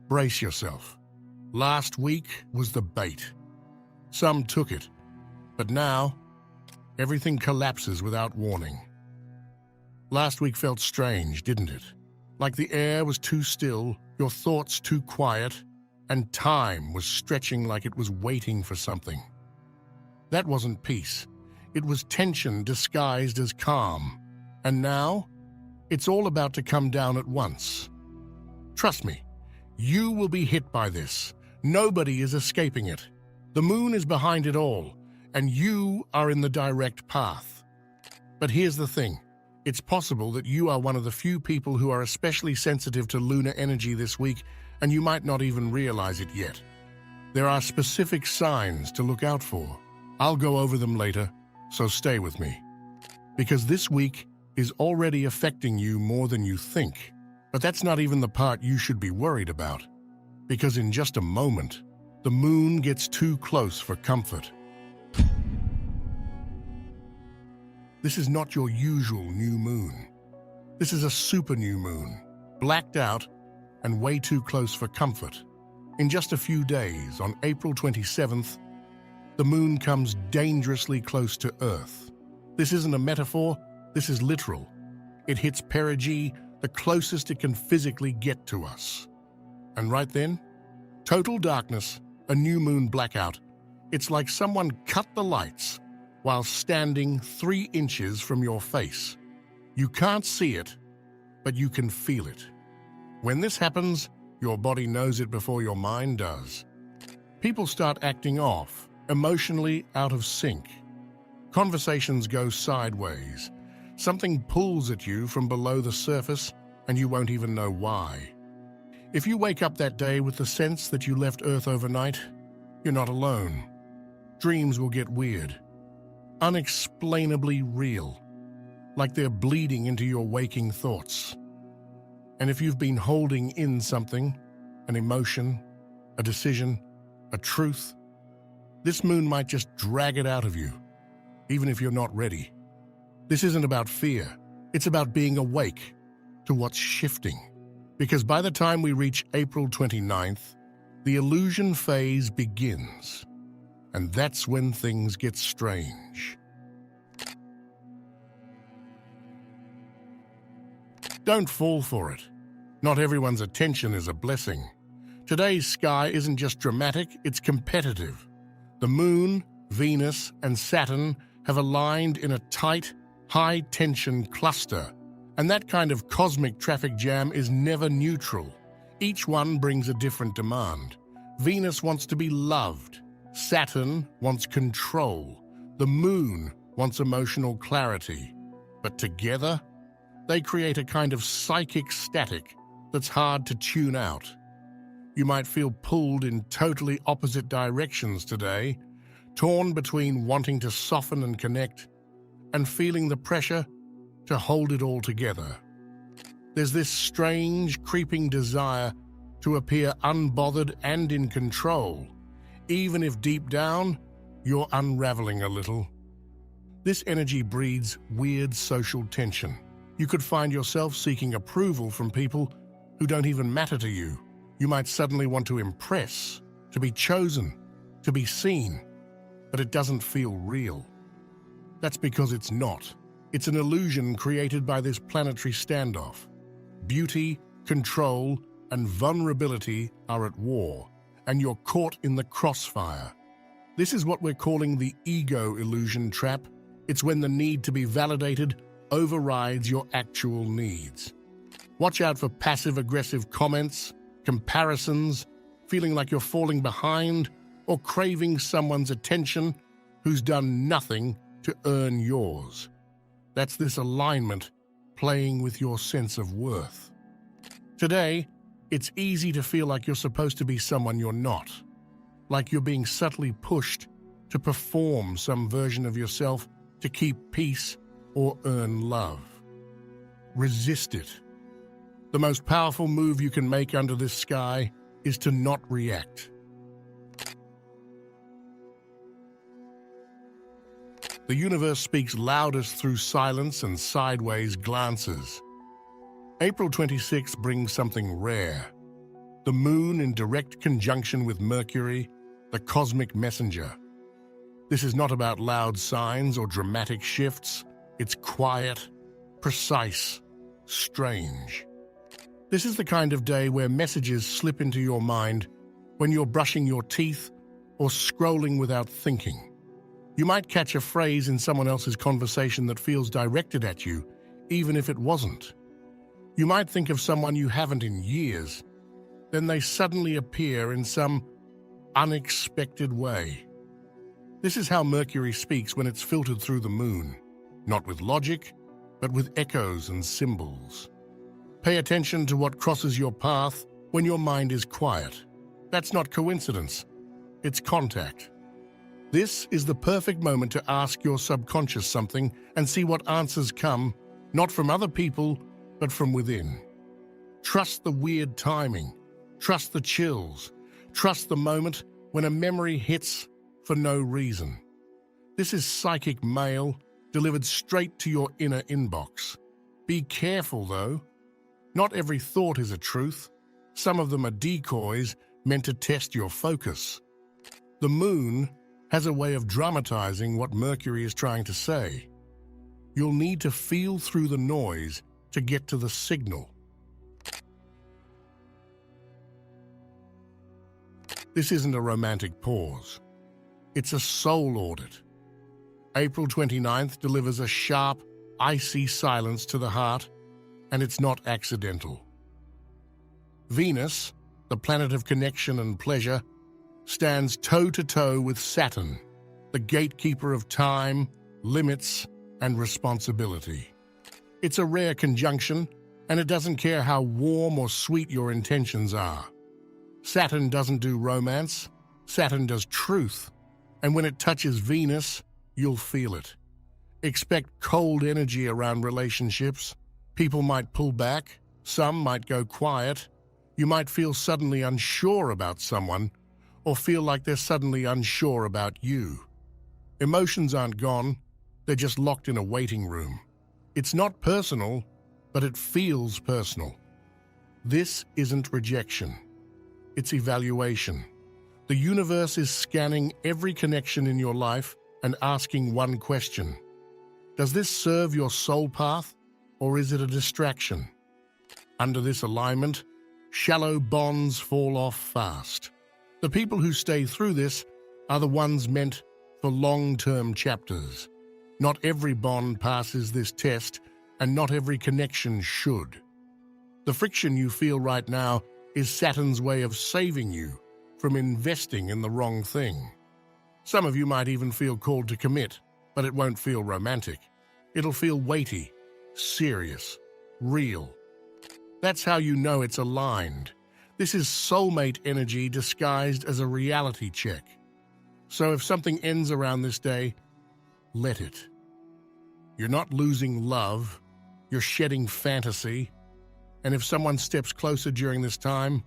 Brace yourself. Last week was the bait. Some took it, but now everything collapses without warning. Last week felt strange, didn't it? Like the air was too still, your thoughts too quiet, and time was stretching like it was waiting for something. That wasn't peace. It was tension disguised as calm. And now, it's all about to come down at once. Trust me, you will be hit by this. Nobody is escaping it. The moon is behind it all, and you are in the direct path. But here's the thing. It's possible that you are one of the few people who are especially sensitive to lunar energy this week, and you might not even realize it yet. There are specific signs to look out for. I'll go over them later, so stay with me. Because this week is already affecting you more than you think. But that's not even the part you should be worried about. Because in just a moment, the moon gets too close for comfort. This is not your usual new moon. This is a super new moon, blacked out and way too close for comfort. In just a few days, on April 27th, the moon comes dangerously close to Earth. This isn't a metaphor, this is literal. It hits perigee, the closest it can physically get to us. And right then, total darkness, a new moon blackout. It's like someone cut the lights while standing 3 inches from your face. You can't see it, but you can feel it. When this happens, your body knows it before your mind does. People start acting off, emotionally out of sync. Conversations go sideways. Something pulls at you from below the surface, and you won't even know why. If you wake up that day with the sense that you left Earth overnight, you're not alone. Dreams will get weird, unexplainably real, like they're bleeding into your waking thoughts. And if you've been holding in something, an emotion, a decision, a truth, this moon might just drag it out of you, even if you're not ready. This isn't about fear. It's about being awake to what's shifting. Because by the time we reach April 29th, the illusion phase begins. And that's when things get strange. Don't fall for it. Not everyone's attention is a blessing. Today's sky isn't just dramatic, it's competitive. The moon, Venus, and Saturn have aligned in a tight, high-tension cluster. And that kind of cosmic traffic jam is never neutral. Each one brings a different demand. Venus wants to be loved. Saturn wants control. The moon wants emotional clarity. But together, they create a kind of psychic static that's hard to tune out. You might feel pulled in totally opposite directions today, torn between wanting to soften and connect and feeling the pressure to hold it all together. There's this strange, creeping desire to appear unbothered and in control, even if deep down, you're unraveling a little. This energy breeds weird social tension. You could find yourself seeking approval from people who don't even matter to you. You might suddenly want to impress, to be chosen, to be seen, but it doesn't feel real. That's because it's not. It's an illusion created by this planetary standoff. Beauty, control, and vulnerability are at war, and you're caught in the crossfire. This is what we're calling the ego illusion trap. It's when the need to be validated overrides your actual needs. Watch out for passive-aggressive comments, comparisons, feeling like you're falling behind, or craving someone's attention who's done nothing to earn yours. That's this alignment playing with your sense of worth. Today, it's easy to feel like you're supposed to be someone you're not, like you're being subtly pushed to perform some version of yourself to keep peace or earn love. Resist it. The most powerful move you can make under this sky is to not react. The universe speaks loudest through silence and sideways glances. April 26 brings something rare. The moon in direct conjunction with Mercury, the cosmic messenger. This is not about loud signs or dramatic shifts. It's quiet, precise, strange. This is the kind of day where messages slip into your mind when you're brushing your teeth or scrolling without thinking. You might catch a phrase in someone else's conversation that feels directed at you, even if it wasn't. You might think of someone you haven't in years, then they suddenly appear in some unexpected way. This is how Mercury speaks when it's filtered through the moon, not with logic, but with echoes and symbols. Pay attention to what crosses your path when your mind is quiet. That's not coincidence, it's contact. This is the perfect moment to ask your subconscious something and see what answers come, not from other people, but from within. Trust the weird timing. Trust the chills. Trust the moment when a memory hits for no reason. This is psychic mail delivered straight to your inner inbox. Be careful, though. Not every thought is a truth. Some of them are decoys meant to test your focus. The moon has a way of dramatizing what Mercury is trying to say. You'll need to feel through the noise to get to the signal. This isn't a romantic pause. It's a soul audit. April 29th delivers a sharp, icy silence to the heart, and it's not accidental. Venus, the planet of connection and pleasure, stands toe-to-toe with Saturn, the gatekeeper of time, limits, and responsibility. It's a rare conjunction, and it doesn't care how warm or sweet your intentions are. Saturn doesn't do romance, Saturn does truth, and when it touches Venus, you'll feel it. Expect cold energy around relationships. People might pull back, some might go quiet. You might feel suddenly unsure about someone, or feel like they're suddenly unsure about you. Emotions aren't gone, they're just locked in a waiting room. It's not personal, but it feels personal. This isn't rejection, it's evaluation. The universe is scanning every connection in your life and asking one question. Does this serve your soul path, or is it a distraction? Under this alignment, shallow bonds fall off fast. The people who stay through this are the ones meant for long-term chapters. Not every bond passes this test, and not every connection should. The friction you feel right now is Saturn's way of saving you from investing in the wrong thing. Some of you might even feel called to commit, but it won't feel romantic. It'll feel weighty, serious, real. That's how you know it's aligned. This is soulmate energy disguised as a reality check. So if something ends around this day, let it. You're not losing love, you're shedding fantasy. And if someone steps closer during this time,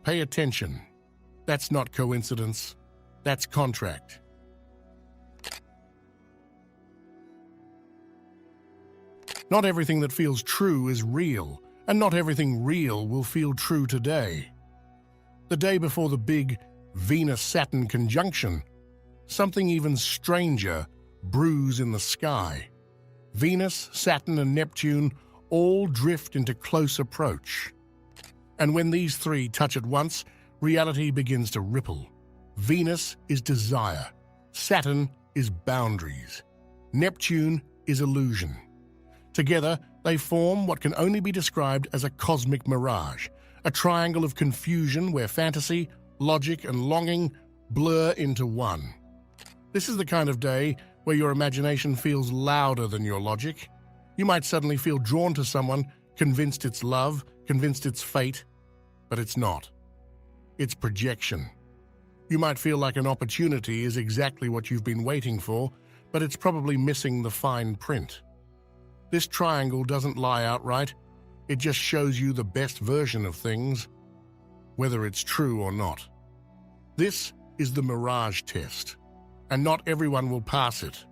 pay attention. That's not coincidence, that's contract. Not everything that feels true is real, and not everything real will feel true today. The day before the big Venus-Saturn conjunction, something even stranger brews in the sky. Venus, Saturn, and Neptune all drift into close approach. And when these three touch at once, reality begins to ripple. Venus is desire. Saturn is boundaries. Neptune is illusion. Together, they form what can only be described as a cosmic mirage, a triangle of confusion where fantasy, logic, and longing blur into one. This is the kind of day where your imagination feels louder than your logic. You might suddenly feel drawn to someone, convinced it's love, convinced it's fate, but it's not. It's projection. You might feel like an opportunity is exactly what you've been waiting for, but it's probably missing the fine print. This triangle doesn't lie outright, it just shows you the best version of things, whether it's true or not. This is the mirage test, and not everyone will pass it.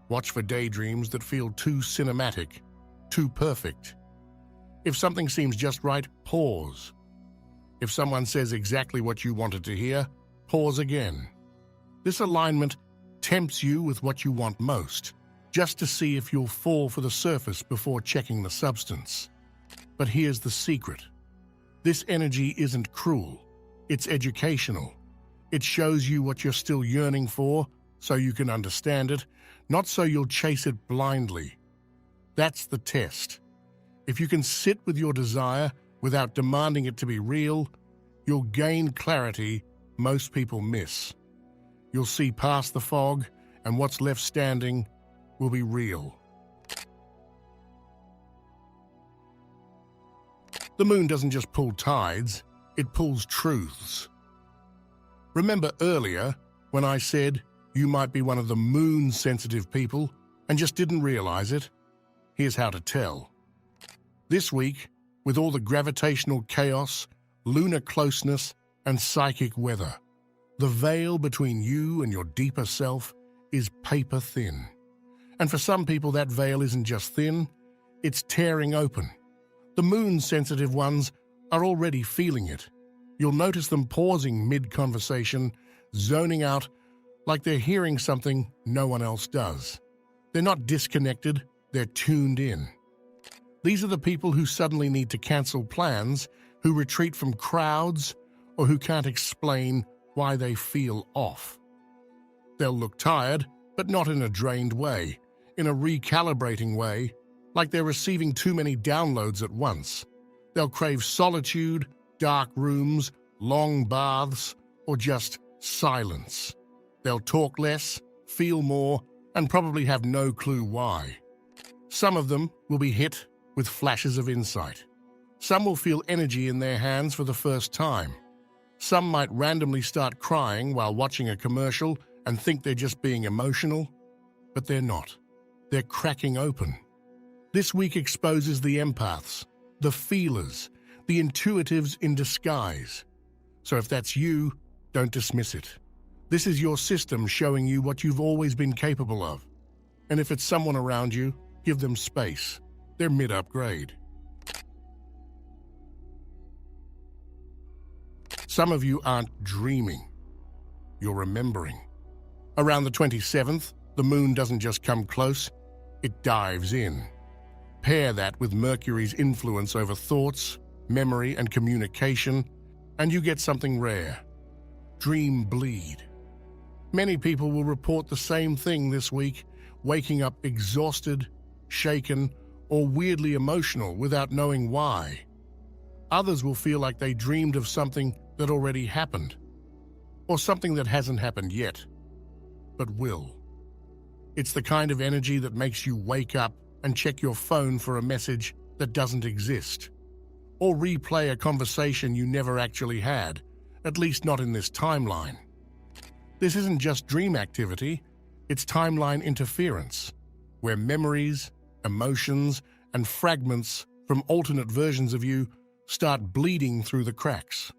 Watch for daydreams that feel too cinematic, too perfect. If something seems just right, pause. If someone says exactly what you wanted to hear, pause again. This alignment tempts you with what you want most, just to see if you'll fall for the surface before checking the substance. But here's the secret. This energy isn't cruel. It's educational. It shows you what you're still yearning for, so you can understand it, not so you'll chase it blindly. That's the test. If you can sit with your desire without demanding it to be real, you'll gain clarity most people miss. You'll see past the fog, and what's left standing will be real. The moon doesn't just pull tides, it pulls truths. Remember earlier when I said you might be one of the moon-sensitive people and just didn't realize it? Here's how to tell. This week, with all the gravitational chaos, lunar closeness, and psychic weather, the veil between you and your deeper self is paper thin. And for some people, that veil isn't just thin, it's tearing open. The moon-sensitive ones are already feeling it. You'll notice them pausing mid-conversation, zoning out like they're hearing something no one else does. They're not disconnected, they're tuned in. These are the people who suddenly need to cancel plans, who retreat from crowds, or who can't explain why they feel off. They'll look tired, but not in a drained way, in a recalibrating way, like they're receiving too many downloads at once. They'll crave solitude, dark rooms, long baths, or just silence. They'll talk less, feel more, and probably have no clue why. Some of them will be hit with flashes of insight. Some will feel energy in their hands for the first time. Some might randomly start crying while watching a commercial and think they're just being emotional, but they're not. They're cracking open. This week exposes the empaths, the feelers, the intuitives in disguise. So if that's you, don't dismiss it. This is your system showing you what you've always been capable of. And if it's someone around you, give them space. They're mid-upgrade. Some of you aren't dreaming. You're remembering. Around the 27th, the moon doesn't just come close, it dives in. Pair that with Mercury's influence over thoughts, memory, and communication, and you get something rare. Dream bleed. Many people will report the same thing this week, waking up exhausted, shaken, or weirdly emotional without knowing why. Others will feel like they dreamed of something that already happened, or something that hasn't happened yet, but will. It's the kind of energy that makes you wake up and check your phone for a message that doesn't exist, or replay a conversation you never actually had, at least not in this timeline. This isn't just dream activity, it's timeline interference, where memories, emotions, and fragments from alternate versions of you start bleeding through the cracks.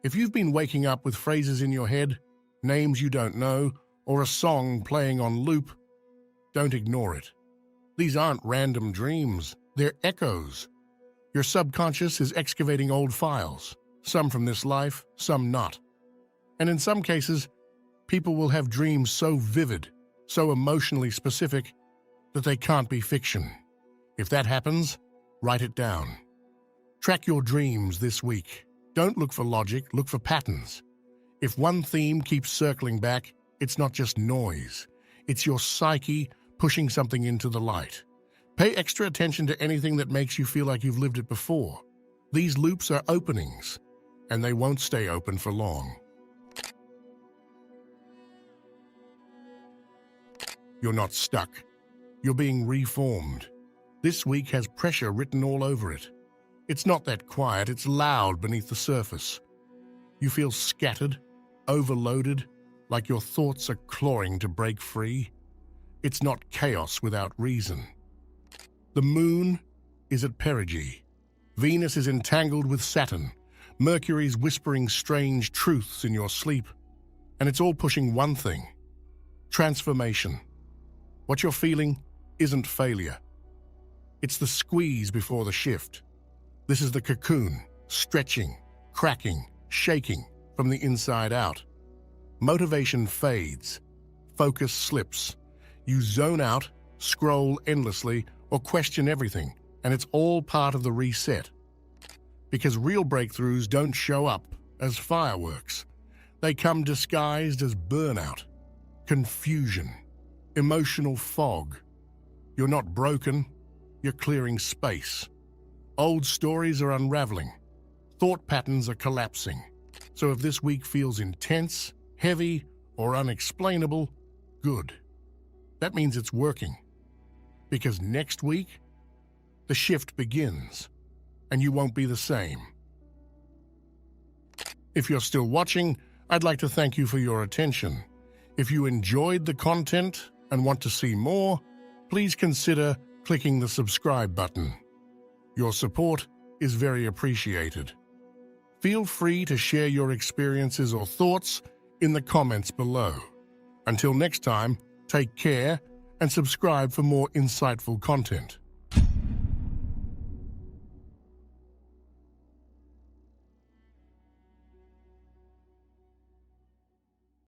If you've been waking up with phrases in your head, names you don't know, or a song playing on loop, don't ignore it. These aren't random dreams, they're echoes. Your subconscious is excavating old files, some from this life, some not. And in some cases, people will have dreams so vivid, so emotionally specific, that they can't be fiction. If that happens, write it down. Track your dreams this week. Don't look for logic, look for patterns. If one theme keeps circling back, it's not just noise. It's your psyche pushing something into the light. Pay extra attention to anything that makes you feel like you've lived it before. These loops are openings, and they won't stay open for long. You're not stuck. You're being reformed. This week has pressure written all over it. It's not that quiet, it's loud beneath the surface. You feel scattered, overloaded, like your thoughts are clawing to break free. It's not chaos without reason. The moon is at perigee. Venus is entangled with Saturn. Mercury's whispering strange truths in your sleep. And it's all pushing one thing: transformation. What you're feeling isn't failure. It's the squeeze before the shift. This is the cocoon, stretching, cracking, shaking from the inside out. Motivation fades, focus slips. You zone out, scroll endlessly, or question everything, and it's all part of the reset. Because real breakthroughs don't show up as fireworks. They come disguised as burnout, confusion, emotional fog. You're not broken, you're clearing space. Old stories are unraveling. Thought patterns are collapsing. So if this week feels intense, heavy, or unexplainable, good. That means it's working. Because next week, the shift begins, and you won't be the same. If you're still watching, I'd like to thank you for your attention. If you enjoyed the content and want to see more, please consider clicking the subscribe button. Your support is very appreciated. Feel free to share your experiences or thoughts in the comments below. Until next time, take care and subscribe for more insightful content.